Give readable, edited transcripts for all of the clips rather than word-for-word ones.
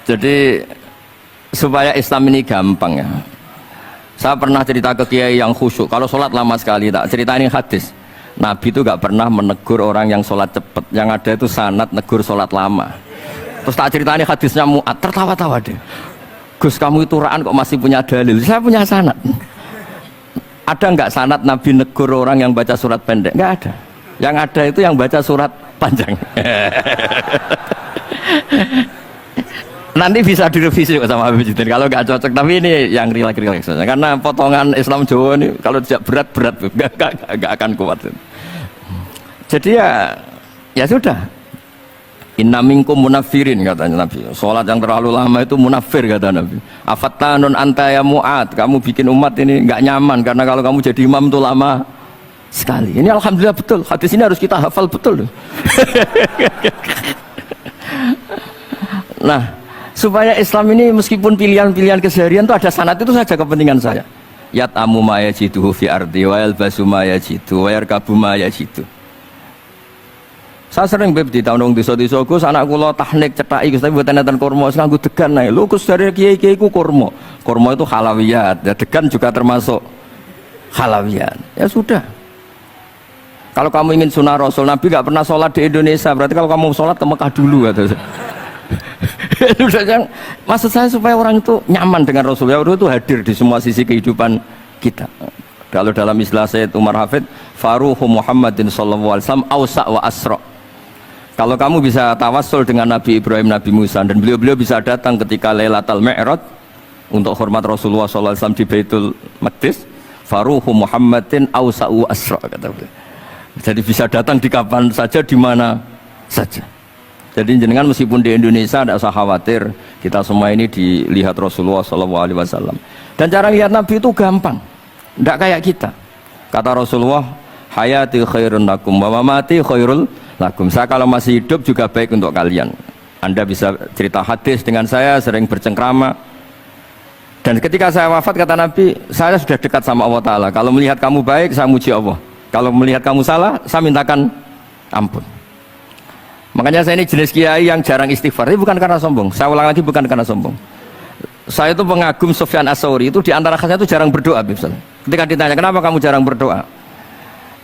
Jadi supaya Islam ini gampang ya. Saya pernah cerita ke kiai yang khusyuk. Kalau sholat lama sekali, tak cerita ini hadis. Nabi itu gak pernah menegur orang yang sholat cepat. Yang ada itu sanad negur sholat lama. Terus tak cerita ini hadisnya Mu'ad, tertawa-tawa deh. Gus, kamu itu raan kok masih punya dalil? Saya punya sanad. Ada nggak sanad Nabi negur orang yang baca surat pendek? Nggak ada. Yang ada itu yang baca surat panjang. Nanti bisa direvisi sama Habib Jidin kalau nggak cocok, tapi ini yang rileks karena potongan Islam Jawa ini kalau tidak berat nggak akan kuat. Jadi ya sudah, inna minkum munafirin katanya Nabi, sholat yang terlalu lama itu munafir kata Nabi. Afattanun anta ya Mu'ad, kamu bikin umat ini nggak nyaman karena kalau kamu jadi imam itu lama sekali. Ini alhamdulillah betul, hadis ini harus kita hafal betul. Nah, supaya Islam ini meskipun pilihan-pilihan keseharian itu ada sanad, itu saja kepentingan saya. Yat'amu ma yajiduhu fi ardi wa yalbasu ma yajidu wa yarkabu ma yajidu. Saya sering beb di tahun desa-desa Gus, anak kula tahnik cethaki Gus, tapi mboten enten kurma, nganggo degan ae. Lho Gus, dari kiai-kiai ku kurma. Kurma itu halawiyat, ya degan juga termasuk halawiyat. Ya sudah. Kalau kamu ingin sunnah Rasul, Nabi nggak pernah sholat di Indonesia, berarti kalau kamu sholat ke Mekah dulu kata. Maksud saya supaya orang itu nyaman dengan Rasulullah itu hadir di semua sisi kehidupan kita. Kalau dalam istilah Sayyid Umar Hafid, faruhu Muhammadin sallallahu alaihi wasallam awsa wa asra. Kalau kamu bisa tawassul dengan Nabi Ibrahim, Nabi Musa, dan beliau-beliau bisa datang ketika Lailatul Mi'raj untuk hormat Rasulullah sallallahu alaihi wasallam di Baitul Maqdis, faruhu Muhammadin awsa wa asra kata beliau. Jadi bisa datang di kapan saja, di mana saja. Jadi jenengan meskipun di Indonesia tidak usah khawatir, kita semua ini dilihat Rasulullah SAW. Dan cara lihat Nabi itu gampang, tidak kayak kita. Kata Rasulullah, hayati khairun lakum wa mamati khairul lakum. Saya kalau masih hidup juga baik untuk kalian. Anda bisa cerita hadis dengan saya, sering bercengkrama. Dan ketika saya wafat kata Nabi, saya sudah dekat sama Allah Ta'ala. Kalau melihat kamu baik, saya muji Allah. Kalau melihat kamu salah, saya mintakan ampun. Makanya saya ini jenis kiai yang jarang istighfar. Ini bukan karena sombong. Saya ulang lagi, bukan karena sombong. Saya itu pengagum Sufyan As-Tsauri, itu di antara khasnya itu jarang berdoa. Ketika ditanya kenapa kamu jarang berdoa,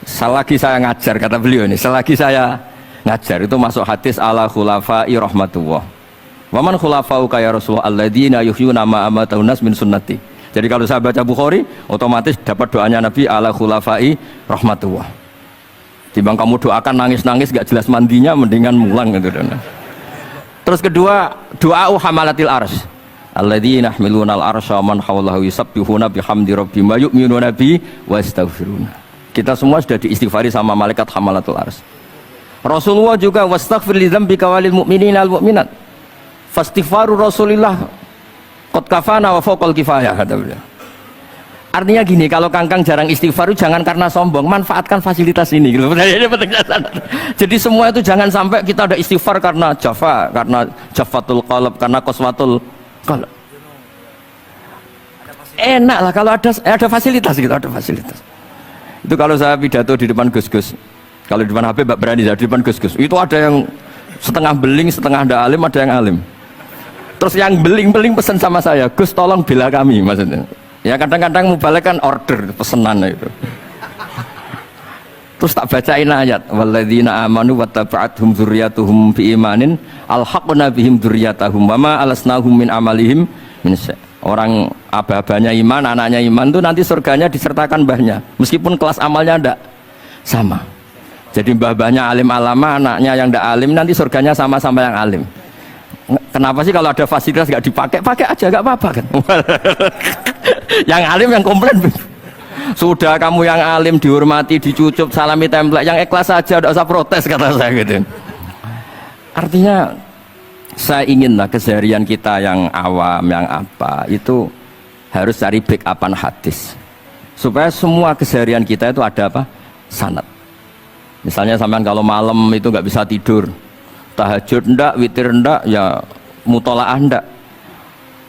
selagi saya ngajar, kata beliau ini, selagi saya ngajar itu masuk hadis ala khulafa'i rahmatullah. Waman khulafa'u kaya Rasulullah alladzina yuhyuna ma amatahun nas min sunnati. Jadi kalau saya baca Bukhari, otomatis dapat doanya Nabi ala khulafa'i rahmatullah. Timbang kamu doakan nangis-nangis gak jelas mandinya, mendingan mulang gitu. Terus kedua, doa hamalatil arsy alladzina yahmiluna al-arsya man hawlahu yusabbihuna bihamdi rabbihim wa yu'minuna bi wa yastaghfiruna. Kita semua sudah diistighfari sama malaikat hamalatul arsy. Rasulullah juga wastaghfir li dzambika walil mu'minina wal mu'minat. Fastighfaru Rasulillah qad kafana wa fawqal kifayah kata beliau. Artinya gini, kalau kangkang jarang istighfar jangan karena sombong, manfaatkan fasilitas ini gitu. Jadi semua itu jangan sampai kita ada istighfar karena jafa, karena jafatul qalb, karena qaswatul qalb. Enak lah kalau ada fasilitas gitu, ada fasilitas. Itu kalau saya pidato di depan Gus-Gus, kalau di depan Habib Mbak berani, di depan Gus-Gus itu ada yang setengah beling, setengah ada alim, ada yang alim. Terus yang beling-beling pesan sama saya, Gus tolong bela kami maksudnya. Ya kadang-kadang mubalek kan order pesenan itu. Terus tak bacain ayat walladzina amanu wattaba'athum dzurriyyatuhum biimanin alhaqna bihim dzurriyyatahum wama alasnahum min amalihim min syai'. Orang aba-abanya iman, anaknya iman itu nanti surganya disertakan mbahnya meskipun kelas amalnya ndak sama. Jadi mbah-mbahnya alim alama, anaknya yang ndak alim nanti surganya sama-sama yang alim. Kenapa sih kalau ada fasilitas nggak dipakai? Pakai aja, nggak apa-apa kan. Yang alim yang komplain. Sudah kamu yang alim dihormati, dicucup, salami template, yang ikhlas saja, tidak usah protes kata saya gitu. Artinya saya inginlah keseharian kita yang awam, yang apa itu harus cari backupan hadis supaya semua keseharian kita itu ada apa? Sanad. Misalnya sampean kalau malam itu nggak bisa tidur, tahajud ndak, witir ndak, ya mutolaah ndak.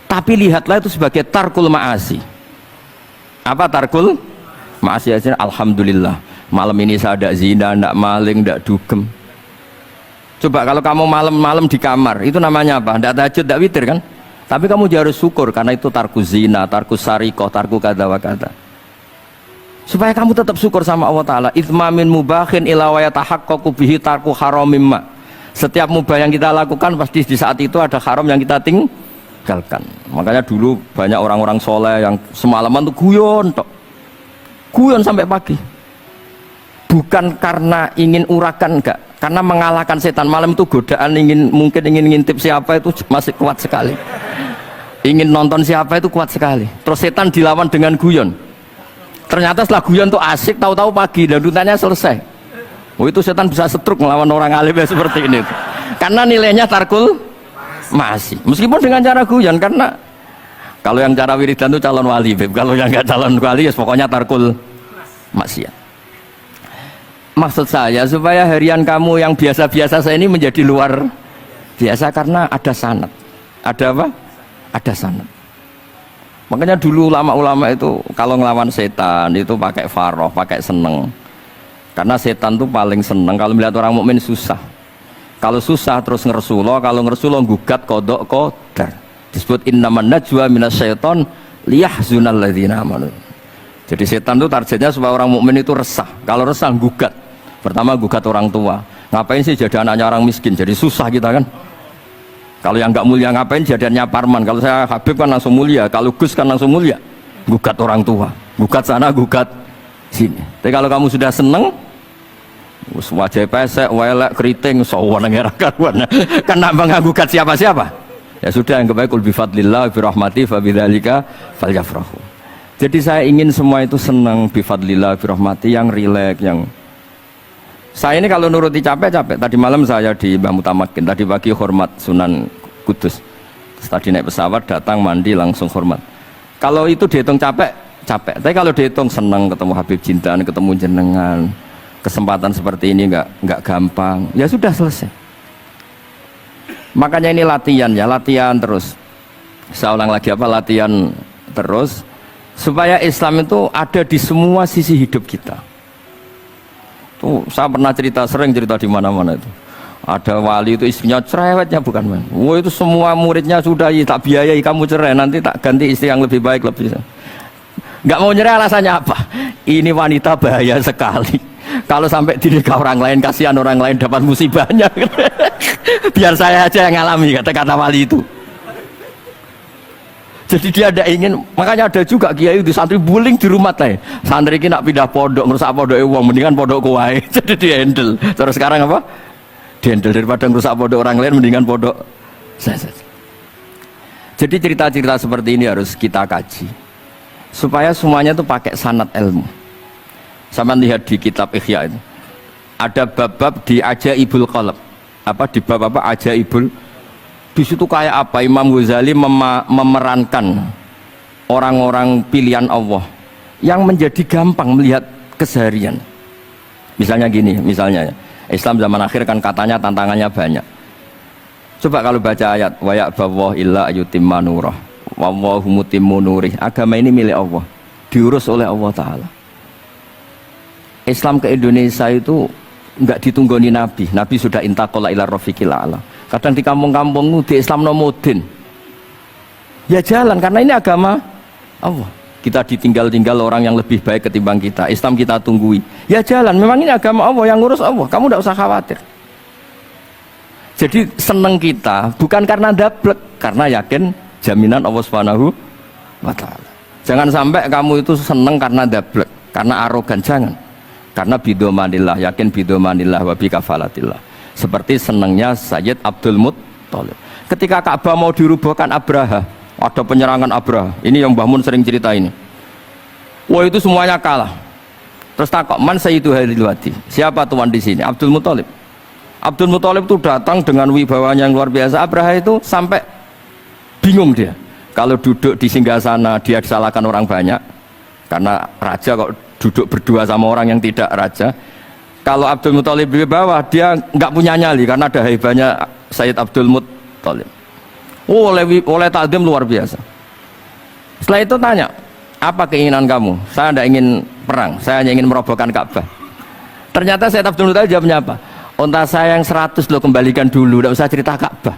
Tapi lihatlah itu sebagai tarkul ma'asi. Apa tarkul ma'asi? Alhamdulillah malam ini saya ndak zina, ndak maling, ndak dugem. Coba kalau kamu malam-malam di kamar, itu namanya apa? Tidak tahajud, tidak witir kan? Tapi kamu harus syukur karena itu tarku zina, tarku sarikoh, tarku kada wa kada. Supaya kamu tetap syukur sama Allah Ta'ala. Ithmamin mubakhin ila wa yatahaqqaqu bihi tarku haramimma. Setiap mubah yang kita lakukan pasti di saat itu ada haram yang kita tinggalkan. Makanya dulu banyak orang-orang soleh yang semalaman tuh guyon sampai pagi. Bukan karena ingin urakan, enggak, karena mengalahkan setan. Malam itu godaan mungkin ingin ngintip siapa itu masih kuat sekali. Ingin nonton siapa itu kuat sekali. Terus setan dilawan dengan guyon. Ternyata setelah guyon tuh asik, tahu-tahu pagi dan dutannya selesai. Oh, itu setan bisa setruk melawan orang alim seperti ini. Karena nilainya tarkul masih. Meskipun dengan cara guyon, karena kalau yang cara wiridan itu calon wali, Beb. Kalau yang nggak calon wali ya pokoknya tarkul maksiat. Maksud saya supaya harian kamu yang biasa-biasa saya ini menjadi luar biasa karena ada sanad. Ada apa? Ada sanad. Makanya dulu ulama-ulama itu kalau ngelawan setan itu pakai faroh, pakai seneng. Karena setan itu paling seneng kalau melihat orang mukmin susah. Kalau susah terus ngersulo, kalau ngersulo gugat kodok qadar. Disebut innaman najwa minasyaiton liyahzunal ladzina amanu. Jadi setan itu targetnya supaya orang mukmin itu resah. Kalau resah gugat. Pertama gugat orang tua. Ngapain sih jadi anaknya orang miskin? Jadi susah kita kan. Kalau yang nggak mulia ngapain jadiannya parman? Kalau saya Habib kan langsung mulia. Kalau Gus kan langsung mulia. Gugat orang tua. Gugat sana, gugat sini. Tapi kalau kamu sudah seneng, wajah pesek, welek, keriting, sawan ngerah karuan. Kan nambah gugat siapa-siapa. Ya sudah, yang kebaik kul bifadlillah birahmati fabidzalika falyafrahu. Jadi saya ingin semua itu senang bifadlillah birahmati, yang rileks, yang saya ini kalau nuruti capek-capek. Tadi malam saya di Mbah Mutamakin, tadi pagi hormat Sunan Kudus. Tadi naik pesawat datang mandi langsung hormat. Kalau itu dihitung capek, capek. Tapi kalau dihitung senang ketemu Habib Jintan, ketemu jenengan, kesempatan seperti ini nggak gampang. Ya sudah selesai. Makanya ini latihan ya, latihan terus. Saya ulang lagi apa, latihan terus supaya Islam itu ada di semua sisi hidup kita. Tuh, saya pernah sering cerita di mana-mana itu. Ada wali itu istrinya cerewetnya bukan main. Wah, itu semua muridnya sudah tak biayai kamu cerai, nanti tak ganti istri yang lebih baik lebih. Nggak mau nyerah alasannya apa? Ini wanita bahaya sekali. Kalau sampai dinikah orang lain, kasihan orang lain dapat musibahnya. Biar saya aja yang ngalami, kata wali itu. Jadi dia ada ingin, makanya ada juga kiai di santri buling di rumah teh. Santri ini nak pindah pondok, ngerusak pondok uang, mendingan pondok kuai. Jadi dia handle. Terus sekarang apa? Dia handle daripada ngerusak pondok orang lain, mendingan pondok saya. Jadi cerita-cerita seperti ini harus kita kaji, supaya semuanya itu pakai sanad ilmu. Sama lihat di kitab Ihya itu, ada bab-bab di Ajaibul Qalb. Apa di bab apa Ajaibul? Di situ kayak apa Imam Ghazali memerankan orang-orang pilihan Allah yang menjadi gampang melihat keseharian. Misalnya gini, misalnya Islam zaman akhir kan katanya tantangannya banyak. Coba kalau baca ayat wa ya'ballahu illa ayyutimma nurah wallahu mutimmu nurih. Agama ini milik Allah, diurus oleh Allah Ta'ala. Islam ke Indonesia itu enggak ditunggoni Nabi. Nabi sudah intaqala ila rafiqil a'la. Kadang di kampung-kampung di Islam nomodin ya jalan karena ini agama Allah. Kita ditinggal-tinggal orang yang lebih baik ketimbang kita. Islam kita tunggui ya jalan, memang ini agama Allah, yang ngurus Allah, kamu tidak usah khawatir. Jadi seneng kita bukan karena dablek, karena yakin jaminan Allah Subhanahu wa ta'ala. Jangan sampai kamu itu seneng karena dablek, karena arogan, jangan. Karena bidomanillah, yakin bidomanillah wa bikafalatillah. Seperti senangnya Sayyid Abdul Muttalib ketika Ka'bah mau dirubuhkan Abraha, ada penyerangan Abraha. Ini yang Mbah Mun sering cerita ini. Wah, itu semuanya kalah. Terus takok, man sayyidu hadhil wadi, siapa tuan di sini? Abdul Muttalib. Abdul Muttalib itu datang dengan wibawanya yang luar biasa. Abraha itu sampai bingung dia. Kalau duduk di singgasana dia disalahkan orang banyak, karena raja kok duduk berdua sama orang yang tidak raja. Kalau Abdul Muttalib di bawah, dia nggak punya nyali karena ada haibahnya Sayyid Abdul Muttalib. Oh, oleh takdim luar biasa. Setelah itu tanya, apa keinginan kamu? Saya tidak ingin perang, saya hanya ingin merobohkan Ka'bah. Ternyata Sayyid Abdul Muttalib jawabnya apa? Unta saya yang 100 lo kembalikan dulu, tidak usah cerita Ka'bah.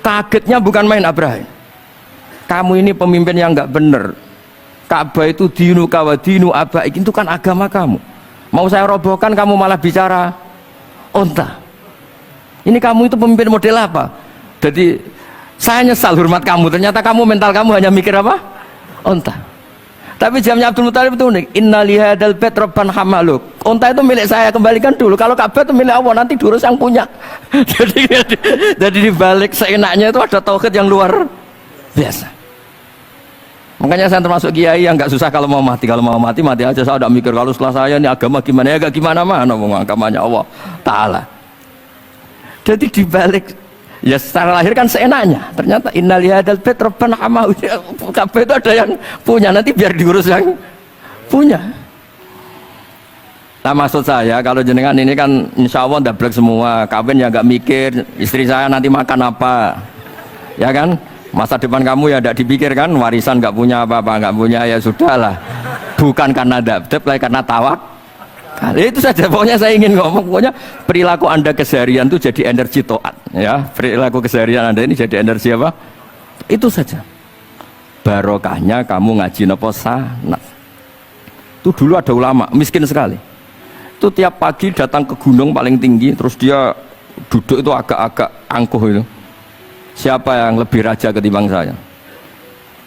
Kagetnya bukan main Abraham. Kamu ini pemimpin yang nggak bener. Ka'bah itu dinu kawa dinu abaik, itu kan agama kamu. Mau saya robohkan kamu malah bicara unta. Ini kamu itu pemimpin model apa? Jadi saya nyesal hormat kamu, ternyata kamu mental kamu hanya mikir apa? Unta. Tapi jamnya Abdul Muthalib itu unik. Inna lihadal bait rabban hamaluk. Unta itu milik saya, kembalikan dulu. Kalau Ka'bah itu milik Allah, nanti diurus yang punya. jadi dibalik seenaknya itu ada tauhid yang luar biasa. Makanya saya termasuk kiai yang nggak susah kalau mau mati. Kalau mau mati, mati aja. Saya tidak mikir kalau setelah saya ini agama gimana ya, gak gimana mana mau agamanya Allah Ta'ala. Jadi dibalik ya secara lahir kan seenaknya. Ternyata innal hadal bait rabbana hamahu. Kabeh itu ada yang punya, nanti biar diurus yang punya. Nah maksud saya kalau jenengan ini kan insya Allah ndablek semua, kawin ya nggak mikir istri saya nanti makan apa, ya kan? Masa depan kamu ya tidak dipikirkan, warisan nggak punya apa-apa, nggak punya ya sudahlah. Bukan karena dabdeb, karena tawak. Itu saja pokoknya saya ingin ngomong, pokoknya perilaku Anda keseharian itu jadi energi to'at, ya. Perilaku keseharian Anda ini jadi energi apa? Itu saja. Barokahnya kamu ngaji nopo sanat. Itu dulu ada ulama miskin sekali. Itu tiap pagi datang ke gunung paling tinggi, terus dia duduk itu agak-agak angkuh itu. Siapa yang lebih raja ketimbang saya?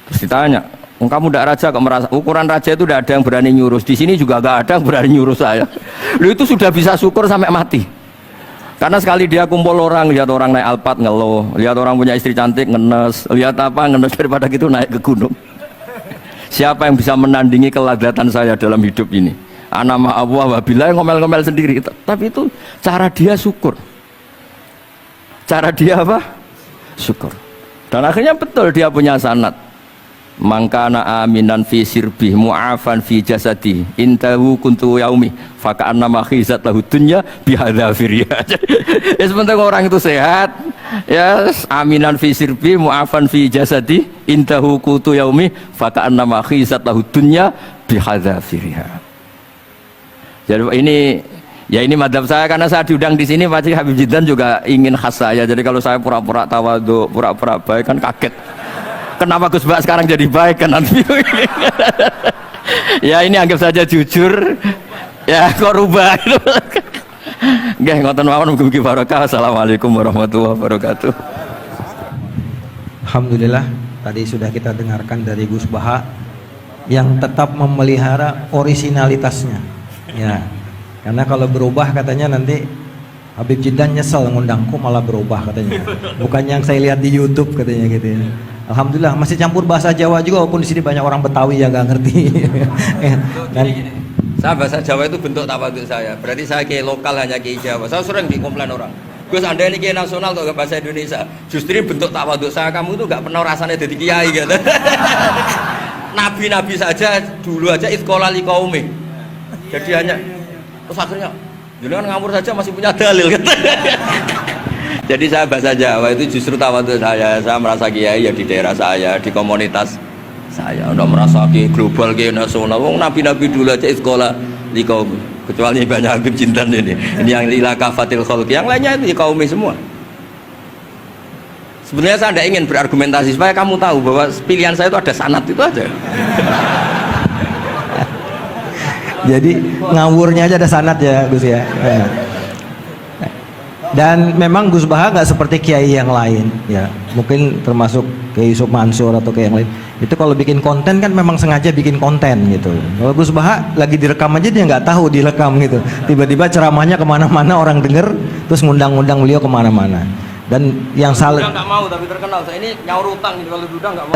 Terus ditanya, kamu tidak raja kok merasa? Ukuran raja itu tidak ada yang berani nyurus. Di sini juga nggak ada yang berani nyurus saya. Lu itu sudah bisa syukur sampai mati. Karena sekali dia kumpul orang, lihat orang naik Alphard ngeluh, lihat orang punya istri cantik ngenes, lihat apa ngenes, daripada gitu naik ke gunung. Siapa yang bisa menandingi keladatan saya dalam hidup ini? Ana ma'allah wabillah, ngomel-ngomel sendiri. Tapi itu cara dia syukur. Cara dia apa? Syukur. Dan akhirnya betul dia punya sanad. Mangkana aminan fi sirbih mu'afan fi jasadi intahu kuntu yaumi faka'anna ma khizat lahu dunya bihadzafiriya. Ya sebentar orang itu sehat, ya aminan fi sirbih mu'afan fi jasadi intahu kuntu yaumi faka'anna ma khizat lahu dunya bihadzafiriya. Jadi ini madhab saya, karena saya diundang di sini pasti Habib Jiddan juga ingin khas saya. Jadi kalau saya pura-pura tawadhu, pura-pura baik kan kaget. Kenapa Gus Bak sekarang jadi baik kan nanti? Ya ini anggap saja jujur. Ya kok rubah itu. Nggih ngoten mawon mugi-mugi barokah. Assalamualaikum warahmatullahi wabarakatuh. Alhamdulillah tadi sudah kita dengarkan dari Gus Baha yang tetap memelihara orisinalitasnya. Ya. Karena kalau berubah katanya nanti Habib Jiddan nyesel ngundangku malah berubah katanya. Bukan yang saya lihat di YouTube katanya gitu ya. Alhamdulillah masih campur bahasa Jawa juga, walaupun di sini banyak orang Betawi yang nggak ngerti. Dan saya bahasa Jawa itu bentuk tawadhu saya. Berarti saya kiai lokal hanya kiai Jawa. Saya sering dikomplain orang. Gus Anda ini kiai nasional atau bahasa Indonesia? Justru bentuk tawadhu saya, kamu itu nggak pernah rasanya jadi kiai gitu. Nabi-nabi saja dulu aja iskola li kaumi. Jadi hanya terus akhirnya jangan ngawur saja masih punya dalil gitu. Jadi saya bahasa Jawa itu justru tawadhu saya merasa kiai ya di daerah saya, di komunitas saya. Udah merasa kiai global, kiai nasional. Wong nabi-nabi dulu aja sekolah di kaum, kecuali banyak Habib Jintan ini yang ila kafatil khalq, yang lainnya itu di kaum semua. Sebenarnya saya tidak ingin berargumentasi supaya kamu tahu bahwa pilihan saya itu ada sanad itu aja. jadi ngawurnya aja ada sanad ya Gus ya. Dan memang Gus Baha nggak seperti kiai yang lain ya, mungkin termasuk Kiai Yusuf Mansur atau kiai yang lain. Itu kalau bikin konten kan memang sengaja bikin konten gitu. Kalau Gus Baha lagi direkam aja dia nggak tahu direkam gitu. Tiba-tiba ceramahnya kemana-mana orang denger, terus ngundang-ngundang beliau kemana-mana. Dan yang salah nggak mau tapi terkenal saya ini nyaur utang gitu, kalau duda nggak mau.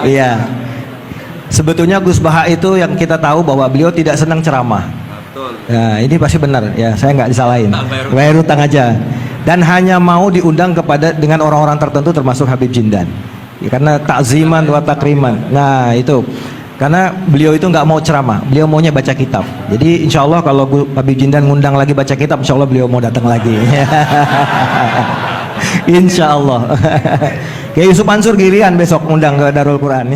Iya. Sebetulnya Gus Baha itu yang kita tahu bahwa beliau tidak senang ceramah. Nah ini pasti benar ya, saya nggak disalahin, bayar utang aja, dan hanya mau diundang kepada dengan orang-orang tertentu termasuk Habib Jindan ya, karena takziman wa takriman. Nah itu karena beliau itu nggak mau ceramah, beliau maunya baca kitab. Jadi insya Allah kalau Habib Jindan ngundang lagi baca kitab, insya Allah beliau mau datang lagi. Insya Allah. Kayak Yusuf Mansur giliran besok ngundang ke Darul Quran.